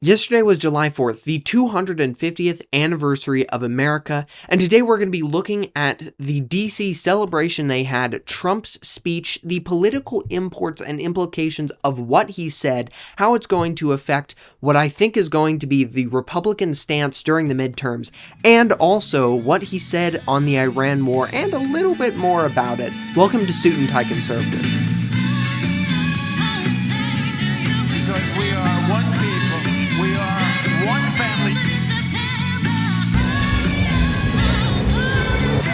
Yesterday was July 4th, the 250th anniversary of America, and today we're going to be looking at the DC celebration they had, Trump's speech, the political imports and implications of what he said, how it's going to affect what I think is going to be the Republican stance during the midterms, and also what he said on the Iran war, and a little bit more about it. Welcome to Suit and Tie Conservative. Because we are one people, we are one family,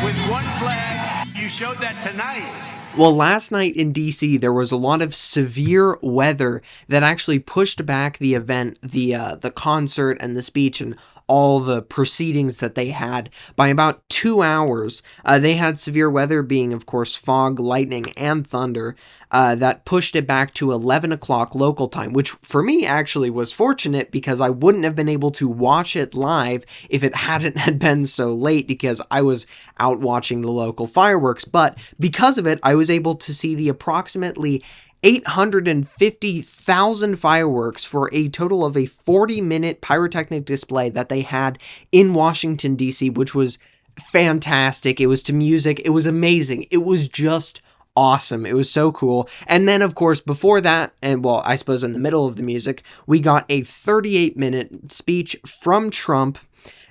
with one flag. You showed that tonight. Well, last night in DC, there was a lot of severe weather that actually pushed back the event, the concert and the speech and all the proceedings that they had by about 2 hours. They had severe weather being, of course, fog, lightning, and thunder that pushed it back to 11 o'clock local time, which for me actually was fortunate because I wouldn't have been able to watch it live if it hadn't had been so late because I was out watching the local fireworks. But because of it, I was able to see the approximately 850,000 fireworks for a total of a 40-minute pyrotechnic display that they had in Washington, D.C., which was fantastic. It was to music. It was amazing. It was just awesome. It was so cool. And then, of course, before that, and well, I suppose in the middle of the music, we got a 38-minute speech from Trump.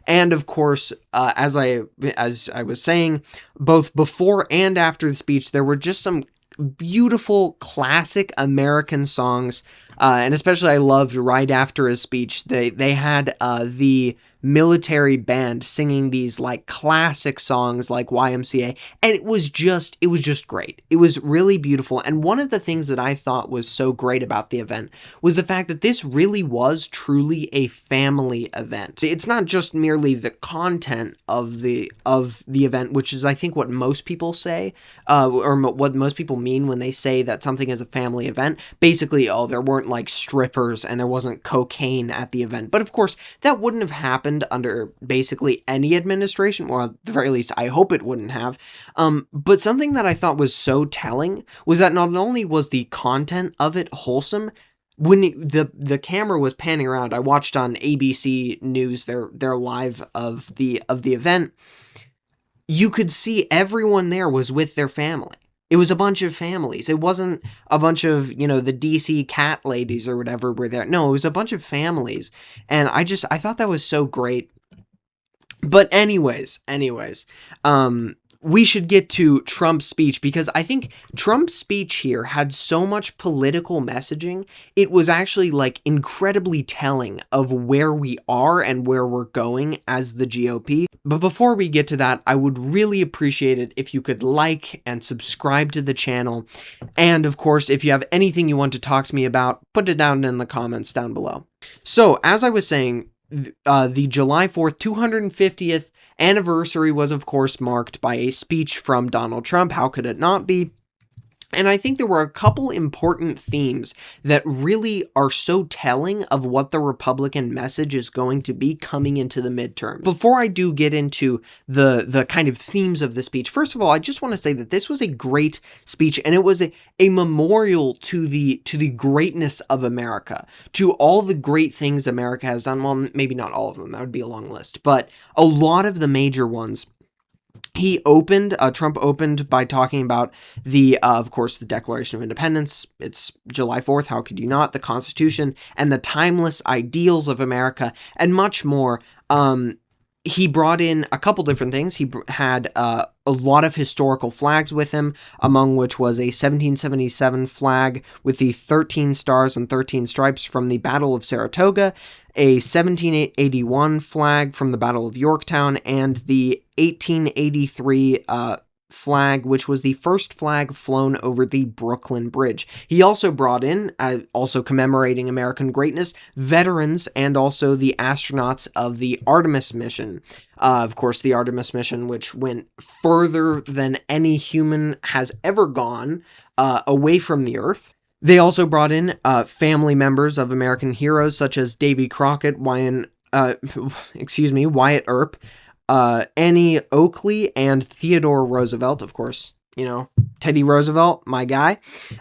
And of course, as I was saying, both before and after the speech, there were just some beautiful classic American songs, and especially I loved right after his speech, they had the military band singing these like classic songs like YMCA, and it was just great. It was really beautiful. And one of the things that I thought was so great about the event was the fact that this really was truly a family event. It's not just merely the content of the event, which is I think what most people say, or what most people mean when they say that something is a family event. Basically, oh, there weren't like strippers and there wasn't cocaine at the event. But of course, that wouldn't have happened under basically any administration, or at the very least, I hope it wouldn't have. But something that I thought was so telling was that not only was the content of it wholesome, when the camera was panning around, I watched on ABC News their live of the event. You could see everyone there was with their family. It was a bunch of families. It wasn't a bunch of, the DC cat ladies or whatever were there. No, it was a bunch of families. And I thought that was so great. But anyways, we should get to Trump's speech because I think Trump's speech here had so much political messaging. It was actually like incredibly telling of where we are and where we're going as the GOP. But before we get to that, I would really appreciate it if you could like and subscribe to the channel. And of course, if you have anything you want to talk to me about, put it down in the comments down below. So as I was saying, the July 4th, 250th anniversary was, of course, marked by a speech from Donald Trump. How could it not be? And I think there were a couple important themes that really are so telling of what the Republican message is going to be coming into the midterms. Before I do get into the kind of themes of the speech, first of all, I just want to say that this was a great speech, and it was a memorial to the greatness of America, to all the great things America has done. Well, maybe not all of them, that would be a long list, but a lot of the major ones. Trump opened by talking about of course, the Declaration of Independence. It's July 4th, how could you not? The Constitution and the timeless ideals of America and much more. He brought in a couple different things. He had a lot of historical flags with him, among which was a 1777 flag with the 13 stars and 13 stripes from the Battle of Saratoga, a 1781 flag from the Battle of Yorktown, and the 1883 flag, which was the first flag flown over the Brooklyn Bridge. He also brought in, also commemorating American greatness, veterans and also the astronauts of the Artemis mission. Of course, the Artemis mission, which went further than any human has ever gone away from the Earth. They also brought in family members of American heroes such as Davy Crockett, Wyatt Earp, Annie Oakley, and Theodore Roosevelt, of course, Teddy Roosevelt, my guy.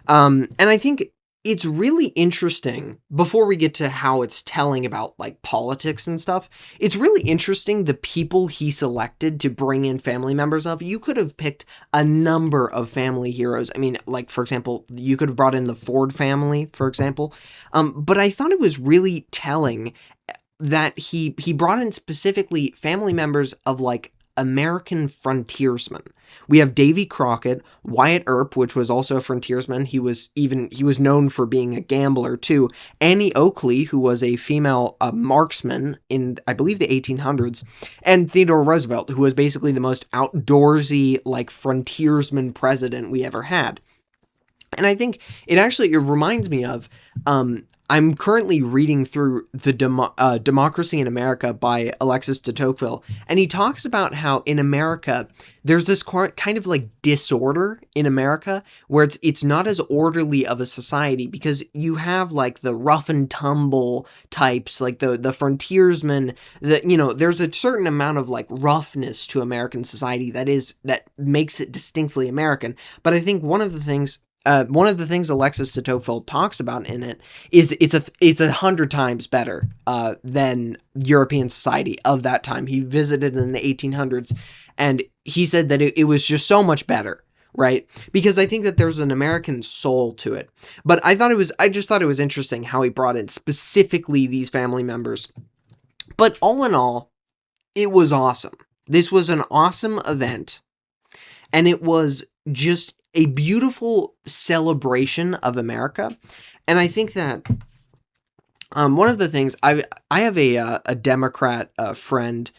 And I think it's really interesting, before we get to how it's telling about like politics and stuff, it's really interesting the people he selected to bring in family members of. You could have picked a number of family heroes. I mean, like, for example, you could have brought in the Ford family, for example. But I thought it was really telling that he brought in specifically family members of like American frontiersmen. We have Davy Crockett, Wyatt Earp, which was also a frontiersman. He was known for being a gambler too. Annie Oakley, who was a female marksman in, I believe, the 1800s, and Theodore Roosevelt, who was basically the most outdoorsy, like, frontiersman president we ever had. And I think it reminds me of, I'm currently reading through the Democracy in America by Alexis de Tocqueville, and he talks about how in America there's this kind of like disorder in America where it's not as orderly of a society, because you have like the rough and tumble types, like the frontiersmen, that, you know, there's a certain amount of like roughness to American society that makes it distinctly American. But I think one of the things Alexis de Tocqueville talks about in it is it's 100 times better than European society of that time. He visited in the 1800s, and he said that it was just so much better, right? Because I think that there's an American soul to it. But I just thought it was interesting how he brought in specifically these family members. But all in all, it was awesome. This was an awesome event, and it was just a beautiful celebration of America. And I think that one of the things, I have a Democrat friend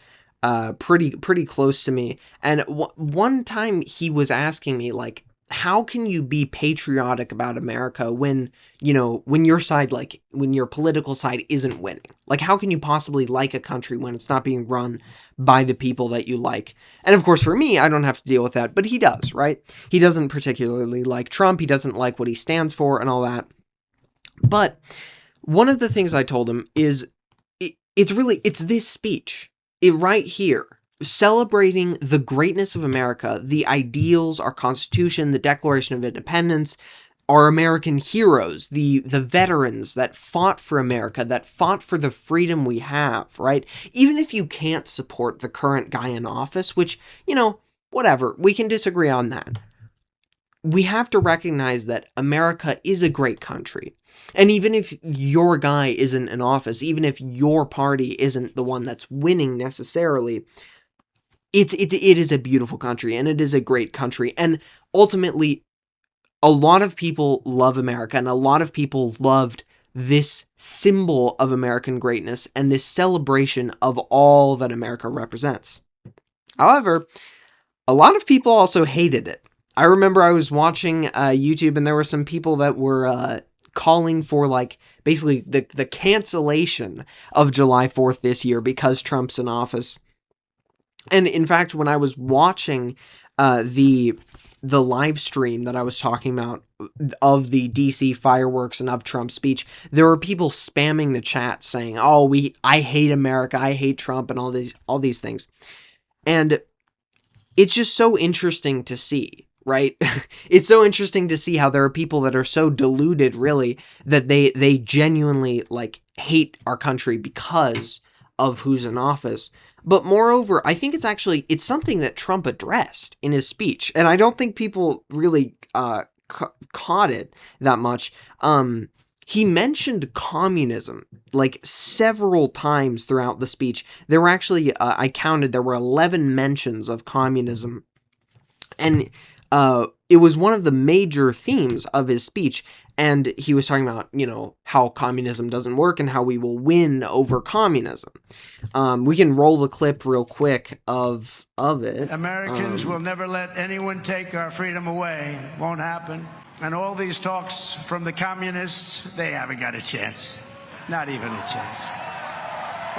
pretty close to me, and one time he was asking me, like, how can you be patriotic about America when, you know, when your side, like, when your political side isn't winning? Like, how can you possibly like a country when it's not being run by the people that you like? And of course, for me, I don't have to deal with that, but he does, right? He doesn't particularly like Trump. He doesn't like what he stands for and all that. But one of the things I told him is it's this speech, right here, celebrating the greatness of America, the ideals, our Constitution, the Declaration of Independence, our American heroes, the veterans that fought for America, that fought for the freedom we have, right? Even if you can't support the current guy in office, which, you know, whatever, we can disagree on that. We have to recognize that America is a great country. And even if your guy isn't in office, even if your party isn't the one that's winning necessarily, it is a beautiful country, and it is a great country. And ultimately, a lot of people love America, and a lot of people loved this symbol of American greatness and this celebration of all that America represents. However, a lot of people also hated it. I remember I was watching YouTube, and there were some people that were calling for, like, basically the cancellation of July 4th this year because Trump's in office. And in fact, when I was watching the live stream that I was talking about of the DC fireworks and of Trump's speech, there were people spamming the chat saying, "Oh, I hate America, I hate Trump," and all these things. And it's just so interesting to see, right? It's so interesting to see how there are people that are so deluded, really, that they genuinely, like, hate our country because of who's in office. But moreover, I think it's something that Trump addressed in his speech, and I don't think people really caught it that much. He mentioned communism, like, several times throughout the speech. There were actually, I counted, there were 11 mentions of communism, and it was one of the major themes of his speech. And he was talking about, you know, how communism doesn't work and how we will win over communism. We can roll the clip real quick of it. Americans will never let anyone take our freedom away. Won't happen. And all these talks from the communists, they haven't got a chance. Not even a chance.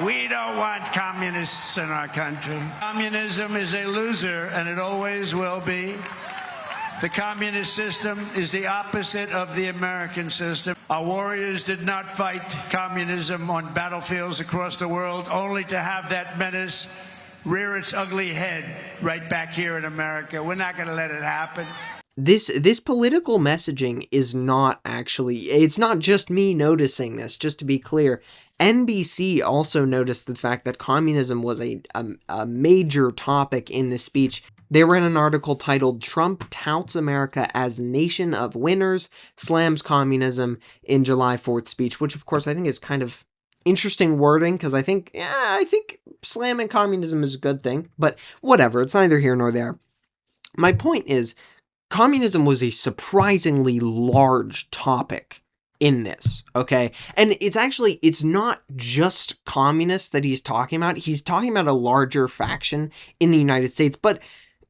We don't want communists in our country. Communism is a loser, and it always will be. The communist system is the opposite of the American system. Our warriors did not fight communism on battlefields across the world, only to have that menace rear its ugly head right back here in America. We're not going to let it happen. this political messaging is not actually, it's not just me noticing this, just to be clear. NBC also noticed the fact that communism was a major topic in the speech. They ran an article titled "Trump Touts America as Nation of Winners, Slams Communism" in July 4th speech, which of course I think is kind of interesting wording, because I think slamming communism is a good thing, but whatever, it's neither here nor there. My point is, communism was a surprisingly large topic in this, okay? And it's not just communists that he's talking about. He's talking about a larger faction in the United States. But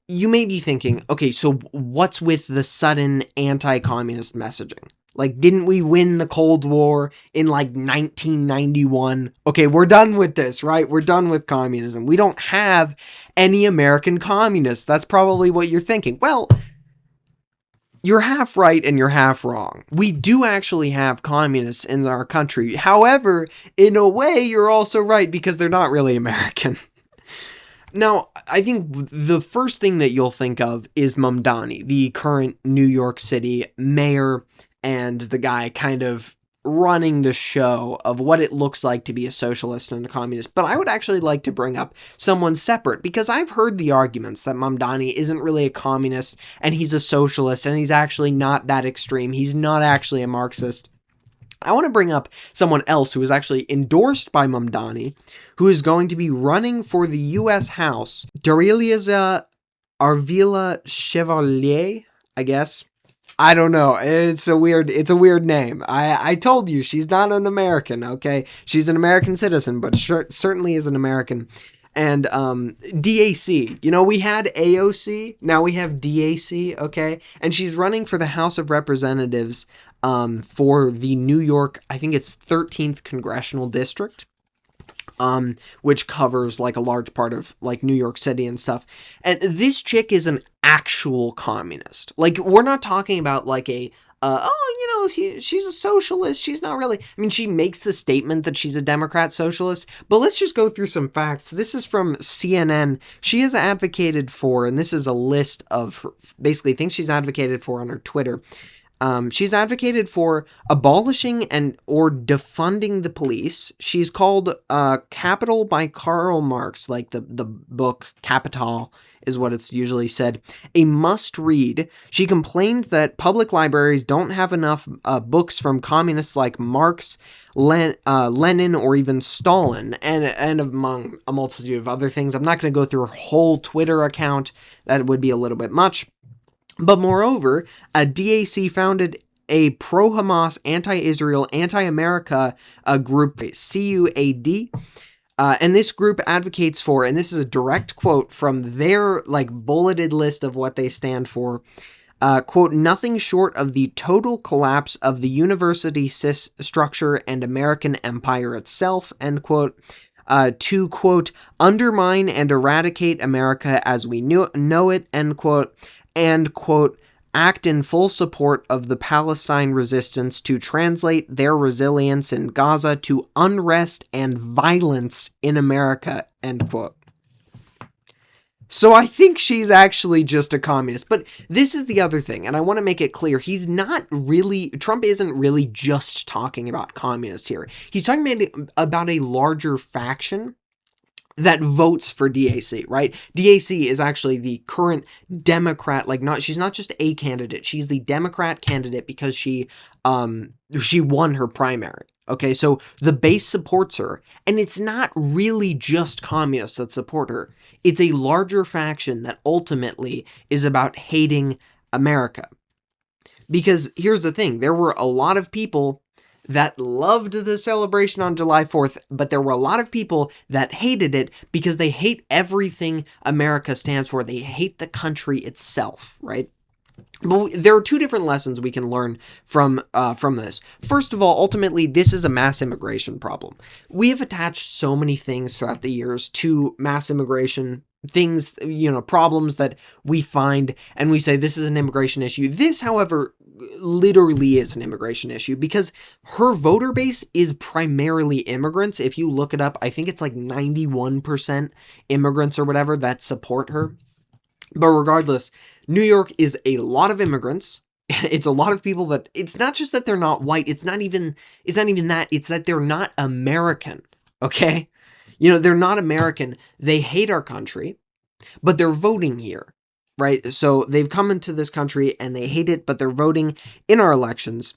you may be thinking, okay, so what's with the sudden anti-communist messaging? Like, didn't we win the Cold War in, like, 1991? Okay, we're done with this, right? We're done with communism. We don't have any American communists. That's probably what you're thinking. Well, you're half right and you're half wrong. We do actually have communists in our country. However, in a way, you're also right, because they're not really American. Now, I think the first thing that you'll think of is Mamdani, the current New York City mayor, and the guy kind of running the show of what it looks like to be a socialist and a communist. But I would actually like to bring up someone separate, because I've heard the arguments that Mamdani isn't really a communist and he's a socialist and he's actually not that extreme. He's not actually a Marxist. I want to bring up someone else who is actually endorsed by Mamdani, who is going to be running for the U.S. House, Dariliza Arvila Chevalier, I guess. I don't know. It's a weird name. I told you, she's not an American, okay? She's an American citizen, but certainly is an American. And DAC, we had AOC, now we have DAC, okay? And she's running for the House of Representatives for the New York, I think it's 13th Congressional District. Which covers like a large part of like New York City and stuff. And this chick is an actual communist. Like, we're not talking about like she's a socialist. She's not really. I mean, she makes the statement that she's a Democrat socialist, but let's just go through some facts. This is from CNN. She has advocated for, and this is a list of basically things she's advocated for on her Twitter. She's advocated for abolishing or defunding the police. She's called Capital by Karl Marx, like the book Capital is what it's usually said, a must-read. She complained that public libraries don't have enough books from communists like Marx, Lenin, or even Stalin, and among a multitude of other things. I'm not going to go through her whole Twitter account. That would be a little bit much. But moreover, DAC founded a pro-Hamas, anti-Israel, anti-America group, CUAD, and this group advocates for, and this is a direct quote from their like bulleted list of what they stand for, quote, nothing short of the total collapse of the university structure and American empire itself, end quote, to, quote, undermine and eradicate America as we know it, end quote, and, quote, act in full support of the Palestine resistance to translate their resilience in Gaza to unrest and violence in America, end quote. So I think she's actually just a communist. But this is the other thing, and I want to make it clear. Trump isn't really just talking about communists here. He's talking about a larger faction that votes for DAC, right? DAC is actually the current Democrat, she's not just a candidate, she's the Democrat candidate because she won her primary. Okay, so the base supports her, and it's not really just communists that support her. It's a larger faction that ultimately is about hating America. Because here's the thing, there were a lot of people that loved the celebration on July 4th, but there were a lot of people that hated it because they hate everything America stands for. They hate the country itself, right? But there are two different lessons we can learn from this. First of all, ultimately, this is a mass immigration problem. We have attached so many things throughout the years to mass immigration, things, problems that we find, and we say this is an immigration issue. This, however, literally is an immigration issue because her voter base is primarily immigrants. If you look it up, I think it's like 91% immigrants or whatever that support her. But regardless, New York is a lot of immigrants. It's a lot of people that, it's not just that they're not white, it's not even that, it's that they're not American, okay? They're not American. They hate our country, but they're voting here, right? So they've come into this country and they hate it, but they're voting in our elections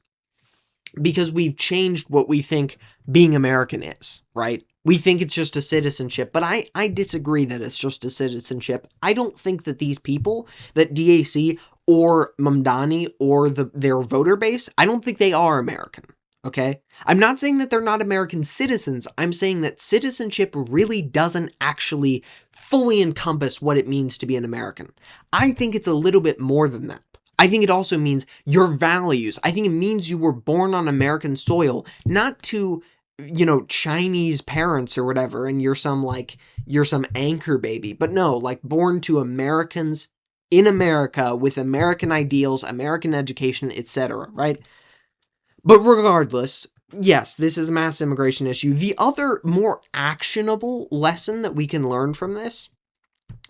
because we've changed what we think being American is, right? We think it's just a citizenship, but I disagree that it's just a citizenship. I don't think that these people, that DAC or Mamdani or their voter base, I don't think they are American, okay? I'm not saying that they're not American citizens. I'm saying that citizenship really doesn't actually fully encompass what it means to be an American. I think it's a little bit more than that. I think it also means your values. I think it means you were born on American soil, not to, Chinese parents or whatever, and you're some anchor baby. But no, like born to Americans in America with American ideals, American education, etc., right? But regardless, yes, this is a mass immigration issue. The other more actionable lesson that we can learn from this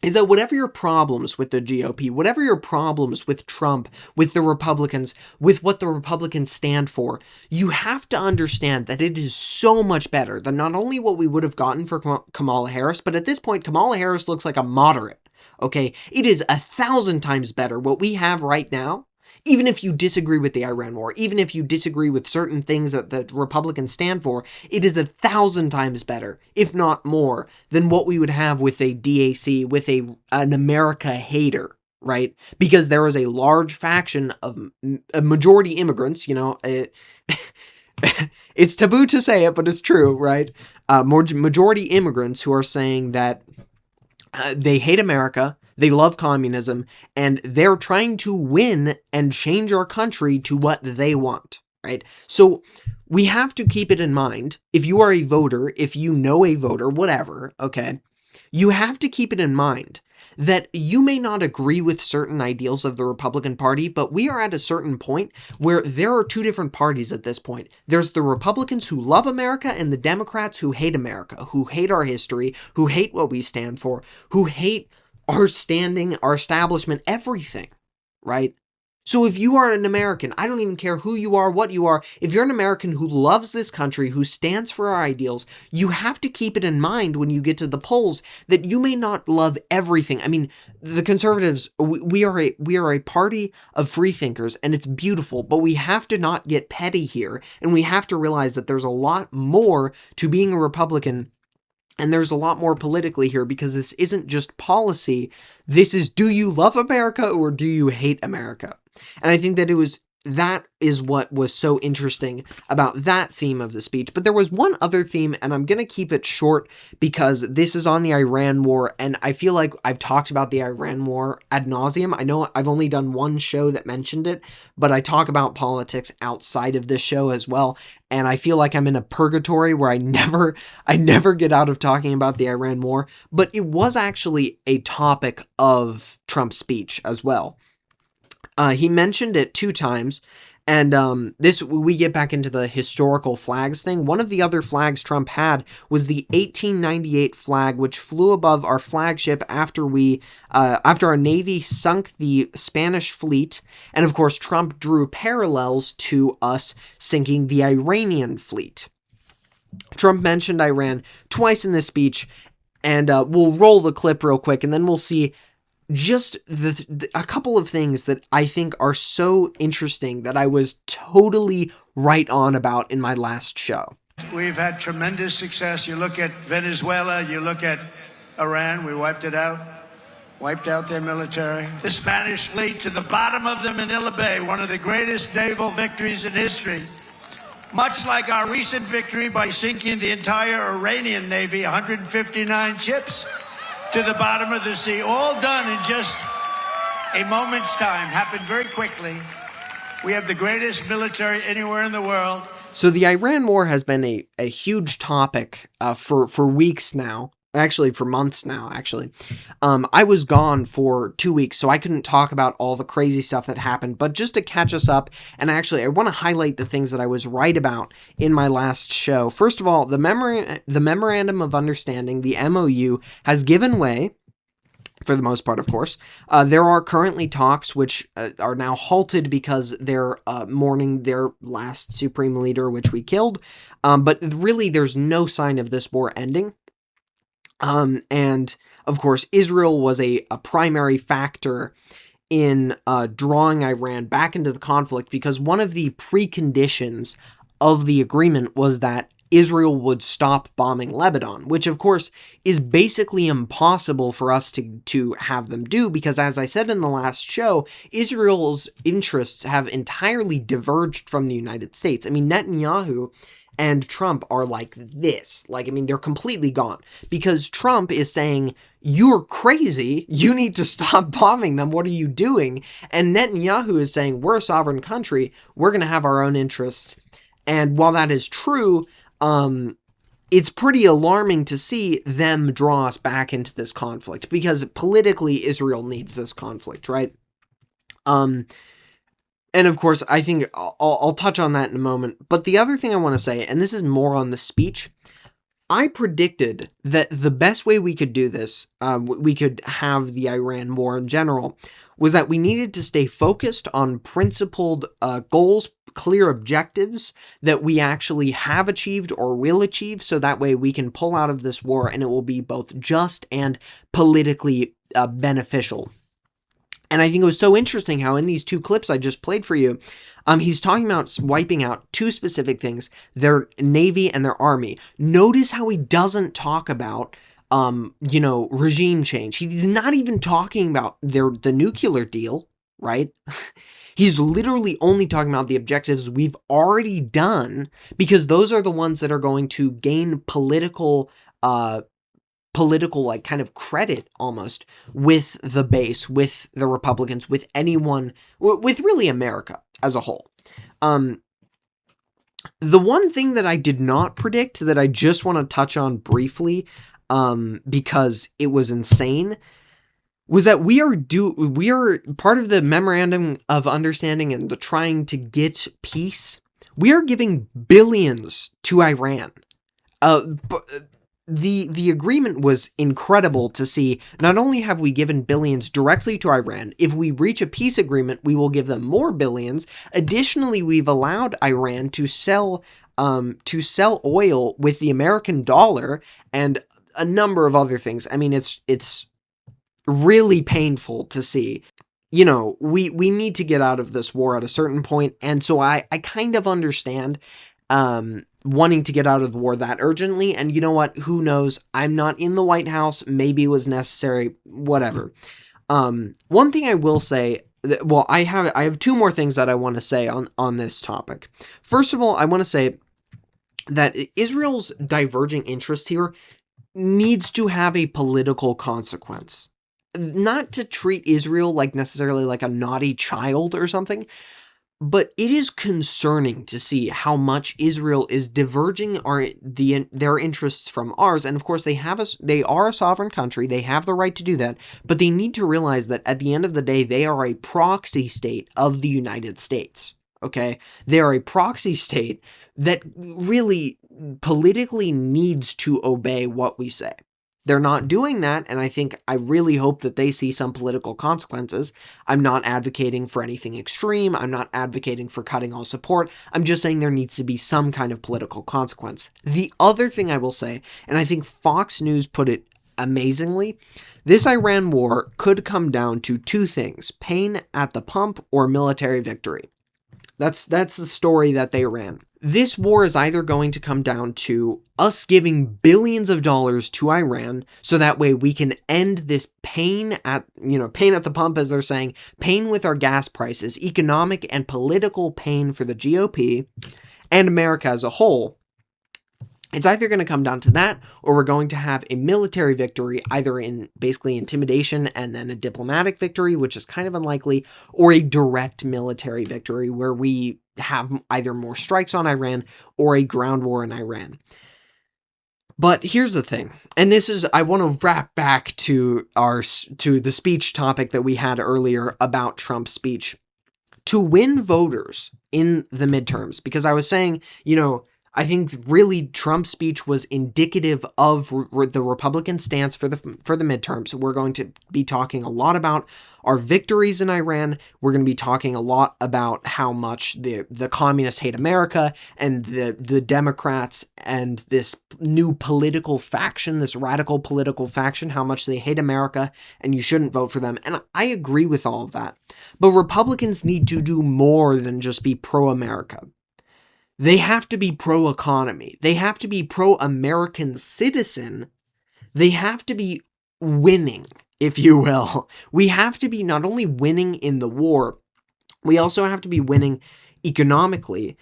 is that whatever your problems with the GOP, whatever your problems with Trump, with the Republicans, with what the Republicans stand for, you have to understand that it is so much better than not only what we would have gotten for Kamala Harris, but at this point, Kamala Harris looks like a moderate, okay? It is 1,000 times better what we have right now. Even if you disagree with the Iran war, even if you disagree with certain things that the Republicans stand for, it is 1,000 times better, if not more, than what we would have with a DAC, with an America hater, right? Because there is a large faction of a majority immigrants, it's taboo to say it, but it's true, right? Majority immigrants who are saying that they hate America, they love communism, and they're trying to win and change our country to what they want, right? So we have to keep it in mind. If you are a voter, if you know a voter, whatever, okay, you have to keep it in mind that you may not agree with certain ideals of the Republican Party, but we are at a certain point where there are two different parties at this point. There's the Republicans who love America and the Democrats who hate America, who hate our history, who hate what we stand for, who hate our standing, our establishment, everything, right? So if you are an American, I don't even care who you are, what you are, if you're an American who loves this country, who stands for our ideals, you have to keep it in mind when you get to the polls that you may not love everything. I mean, the conservatives, we are a party of free thinkers, and it's beautiful, but we have to not get petty here, and we have to realize that there's a lot more to being a Republican. And there's a lot more politically here, because this isn't just policy. This is, do you love America or do you hate America? And I think that that is what was so interesting about that theme of the speech. But there was one other theme, and I'm going to keep it short because this is on the Iran war, and I feel like I've talked about the Iran war ad nauseum. I know I've only done one show that mentioned it, but I talk about politics outside of this show as well, and I feel like I'm in a purgatory where I never get out of talking about the Iran war. But it was actually a topic of Trump's speech as well. He mentioned it 2 times, and we get back into the historical flags thing. One of the other flags Trump had was the 1898 flag, which flew above our flagship after our Navy sunk the Spanish fleet, and of course Trump drew parallels to us sinking the Iranian fleet. Trump mentioned Iran twice in this speech, and we'll roll the clip real quick, and then we'll see just a couple of things that I think are so interesting that I was totally right on about in my last show. We've had tremendous success. You look at Venezuela, you look at Iran, we wiped out their military. The Spanish fleet to the bottom of the Manila Bay, one of the greatest naval victories in history. Much like our recent victory by sinking the entire Iranian Navy, 159 ships. To the bottom of the sea, all done in just a moment's time. Happened very quickly. We have the greatest military anywhere in the world. So the Iran war has been a huge topic for weeks now. Actually, for months now, actually. I was gone for 2 weeks, so I couldn't talk about all the crazy stuff that happened. But just to catch us up, and actually, I want to highlight the things that I was right about in my last show. First of all, the Memorandum of Understanding, the MOU, has given way for the most part, of course. There are currently talks which are now halted because they're mourning their last supreme leader, which we killed. But really, there's no sign of this war ending. And, of course, Israel was a primary factor in drawing Iran back into the conflict, because one of the preconditions of the agreement was that Israel would stop bombing Lebanon, which of course is basically impossible for us to have them do, because as I said in the last show, Israel's interests have entirely diverged from the United States. I mean, Netanyahu and Trump are like this. Like, I mean, they're completely gone, because Trump is saying, you're crazy, you need to stop bombing them, what are you doing? And Netanyahu is saying, we're a sovereign country, we're going to have our own interests. And while that is true, it's pretty alarming to see them draw us back into this conflict, because politically Israel needs this conflict, right? And of course, I think I'll touch on that in a moment. But the other thing I want to say, and this is more on the speech, I predicted that the best way we could do this, we could have the Iran war in general, was that we needed to stay focused on principled goals, clear objectives that we actually have achieved or will achieve, so that way we can pull out of this war and it will be both just and politically beneficial. And I think it was so interesting how in these two clips I just played for you, he's talking about wiping out two specific things, their navy and their army. Notice how he doesn't talk about regime change. He's not even talking about the nuclear deal, right? He's literally only talking about the objectives we've already done, because those are the ones that are going to gain political like kind of credit almost with the base, with the Republicans, with anyone, with really America as a whole. The one thing that I did not predict that I just want to touch on briefly, because it was insane, was that we are part of the memorandum of understanding and the trying to get peace. We are giving billions to Iran. The agreement was incredible to see. Not only have we given billions directly to Iran, if we reach a peace agreement, we will give them more billions. Additionally, we've allowed Iran to sell oil with the American dollar and a number of other things. I mean, it's really painful to see. You know, we need to get out of this war at a certain point, and so I kind of understand wanting to get out of the war that urgently, and you know what, who knows, I'm not in the White House, maybe it was necessary, whatever. One thing I will say, well, I have two more things that I want to say on this topic. First of all, I want to say that Israel's diverging interest here needs to have a political consequence. Not to treat Israel like necessarily like a naughty child or something, but it is concerning to see how much Israel is diverging their interests from ours. And of course, they are a sovereign country. They have the right to do that. But they need to realize that at the end of the day, they are a proxy state of the United States. Okay? They are a proxy state that really politically needs to obey what we say. They're not doing that, and I really hope that they see some political consequences. I'm not advocating for anything extreme. I'm not advocating for cutting all support. I'm just saying there needs to be some kind of political consequence. The other thing I will say, and I think Fox News put it amazingly, this Iran war could come down to two things: pain at the pump or military victory. That's the story that they ran. This war is either going to come down to us giving billions of dollars to Iran, so that way we can end this pain at the pump, as they're saying, pain with our gas prices, economic and political pain for the GOP and America as a whole. It's either going to come down to that, or we're going to have a military victory, either in basically intimidation and then a diplomatic victory, which is kind of unlikely, or a direct military victory where we have either more strikes on Iran or a ground war in Iran. But here's the thing, and I want to wrap back to the speech topic that we had earlier about Trump's speech. To win voters in the midterms, because I was saying, I think really Trump's speech was indicative of the Republican stance for the midterms. We're going to be talking a lot about our victories in Iran. We're going to be talking a lot about how much the communists hate America, and the Democrats and this new political faction, this radical political faction, how much they hate America and you shouldn't vote for them. And I agree with all of that. But Republicans need to do more than just be pro-America. They have to be pro-economy. They have to be pro-American citizen. They have to be winning, if you will. We have to be not only winning in the war, we also have to be winning economically.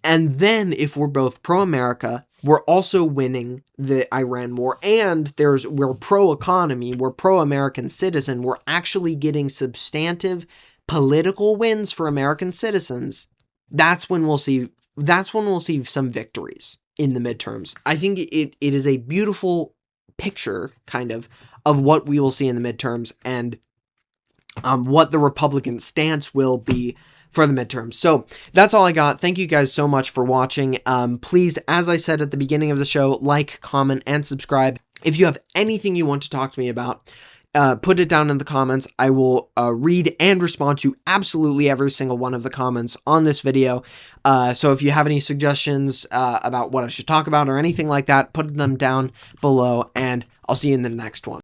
And then if we're both pro-America, we're also winning the Iran war. And we're pro-economy, we're pro-American citizen. We're actually getting substantive political wins for American citizens. That's when we'll see some victories in the midterms. I think it is a beautiful picture, kind of what we will see in the midterms, and what the Republican stance will be for the midterms. So that's all I got. Thank you guys so much for watching. Please, as I said at the beginning of the show, like, comment, and subscribe. If you have anything you want to talk to me about, put it down in the comments. I will read and respond to absolutely every single one of the comments on this video. So if you have any suggestions about what I should talk about or anything like that, put them down below, and I'll see you in the next one.